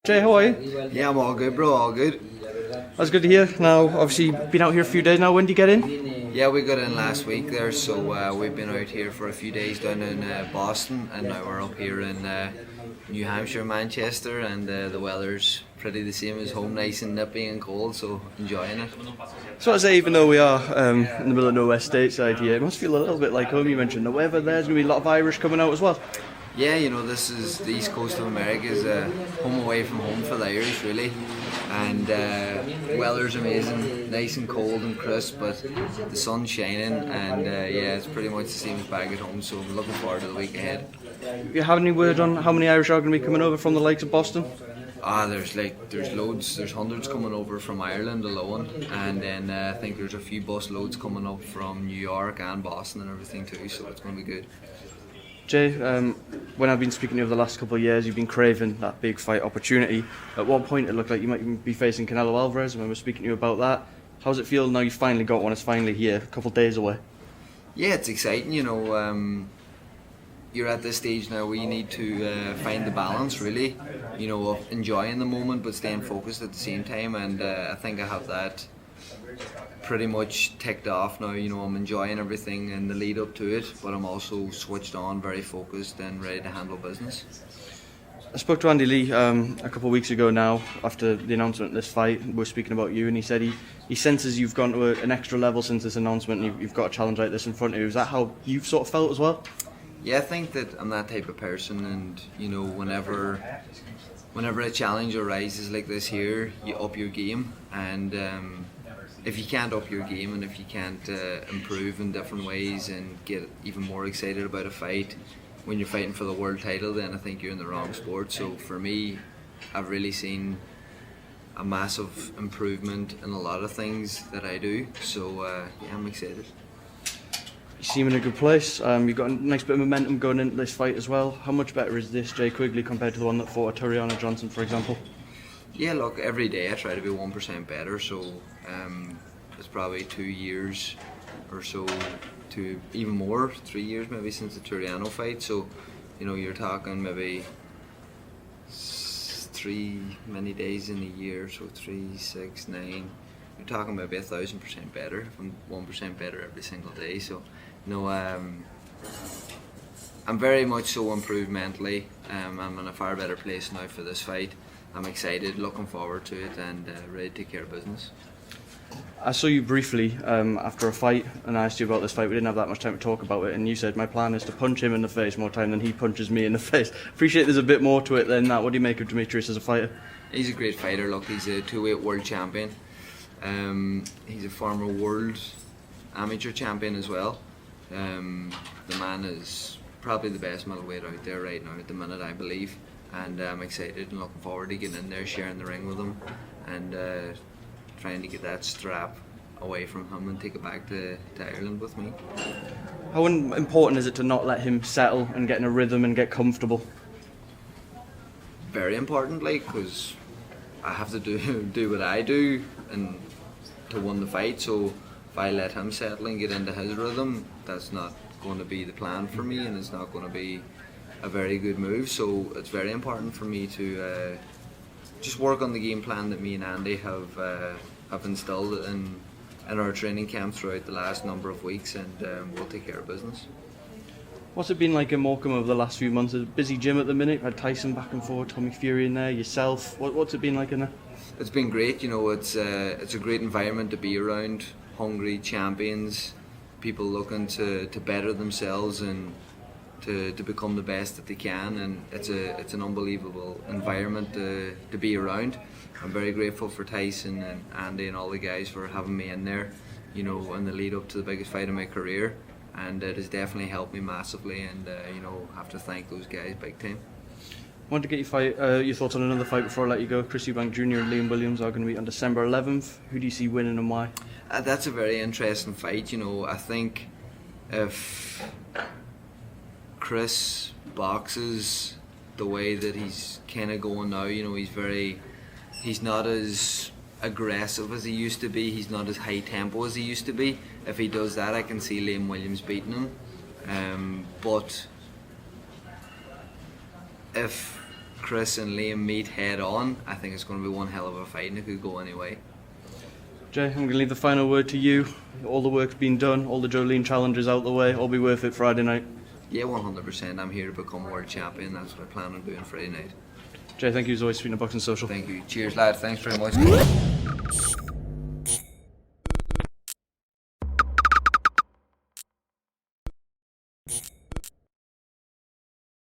Jay, how are you? Yeah, I'm all good, bro, all good. That's good to hear. Now, obviously, you've been out here a few days now. When did you get in? Yeah, we got in last week there, so we've been out here for a few days down in Boston, and now we're up here in New Hampshire, Manchester, and the weather's pretty the same as home, nice and nippy and cold, so enjoying it. So I say, even though we are in the middle of nowhere stateside here, it must feel a little bit like home. You mentioned the weather. There's going to be a lot of Irish coming out as well. Yeah, you know, this is the east coast of America, is home away from home for the Irish, really. And weather's amazing, nice and cold and crisp, but the sun's shining, and yeah, it's pretty much the same as back at home, so I'm looking forward to the week ahead. Do you have any word on how many Irish are going to be coming over from the likes of Boston? There's loads, there's hundreds coming over from Ireland alone, and then I think there's a few bus loads coming up from New York and Boston and everything too, so it's going to be good. Jay, when I've been speaking to you over the last couple of years, you've been craving that big fight opportunity. At one point it looked like you might be facing Canelo Alvarez. I remember speaking to you about that. How does it feel now you finally got one? It's finally here, a couple of days away. Yeah, it's exciting, you know. You're at this stage now where you need to find the balance, really, you know, of enjoying the moment but staying focused at the same time, and I think I have that pretty much ticked off now. You know, I'm enjoying everything in the lead up to it, but I'm also switched on, very focused and ready to handle business. I spoke to Andy Lee a couple of weeks ago now after the announcement of this fight. We were speaking about you, and he said he senses you've gone to an extra level since this announcement, and you've got a challenge like this in front of you. Is that how you've sort of felt as well? Yeah, I think that I'm that type of person, and you know, whenever a challenge arises like this here, you up your game, and if you can't up your game and if you can't improve in different ways and get even more excited about a fight when you're fighting for the world title, then I think you're in the wrong sport. So for me, I've really seen a massive improvement in a lot of things that I do, so yeah, I'm excited. You seem in a good place. You've got a nice bit of momentum going into this fight as well. How much better is this Jay Quigley compared to the one that fought Turiano Johnson, for example? Yeah, look, every day I try to be 1% better, so it's probably 2 years or so, to even more, 3 years maybe since the Turiano fight, so you know, you're talking maybe 3 many days in a year, so 3, 6, 9, you're talking maybe 1,000% better, if I'm 1% better every single day, so you know, I'm very much so improved mentally. I'm in a far better place now for this fight. I'm excited, looking forward to it, and ready to take care of business. I saw you briefly after a fight, and I asked you about this fight. We didn't have that much time to talk about it, and you said my plan is to punch him in the face more time than he punches me in the face. Appreciate there's a bit more to it than that. What do you make of Demetrius as a fighter? He's a great fighter. Look, he's a 2-weight world champion. He's a former world amateur champion as well. The man is probably the best middleweight out there right now at the minute, I believe, and I'm excited and looking forward to getting in there, sharing the ring with him, and trying to get that strap away from him and take it back to Ireland with me. How important is it to not let him settle and get in a rhythm and get comfortable? Very importantly, because I have to do what I do and to win the fight, so if I let him settle and get into his rhythm, that's not going to be the plan for me, and it's not going to be a very good move. So it's very important for me to just work on the game plan that me and Andy have instilled in our training camp throughout the last number of weeks, and we'll take care of business. What's it been like in Morecambe over the last few months? It's a busy gym at the minute. You've had Tyson back and forth, Tommy Fury in there, yourself. What's it been like in there? It's been great. You know, it's a great environment to be around. Hungry champions, people looking to better themselves and to become the best that they can, and it's an unbelievable environment to be around. I'm very grateful for Tyson and Andy and all the guys for having me in there, you know, in the lead up to the biggest fight of my career, and it has definitely helped me massively, and you know, have to thank those guys big time. I wanted to get your thoughts on another fight before I let you go. Chris Eubank Jr. and Liam Williams are going to meet on December 11th. Who do you see winning and why? That's a very interesting fight. You know, I think if Chris boxes the way that he's kind of going now, you know, he's not as aggressive as he used to be. He's not as high tempo as he used to be. If he does that, I can see Liam Williams beating him. But if Chris and Liam meet head on, I think it's going to be one hell of a fight, and it could go any way. Jay, I'm going to leave the final word to you. All the work's been done, all the Jolene challenges out the way, all be worth it Friday night. Yeah, 100%. I'm here to become world champion. That's what I plan on doing Friday night. Jay, thank you as always for being a Boxing Social. Thank you. Cheers, lad. Thanks very much.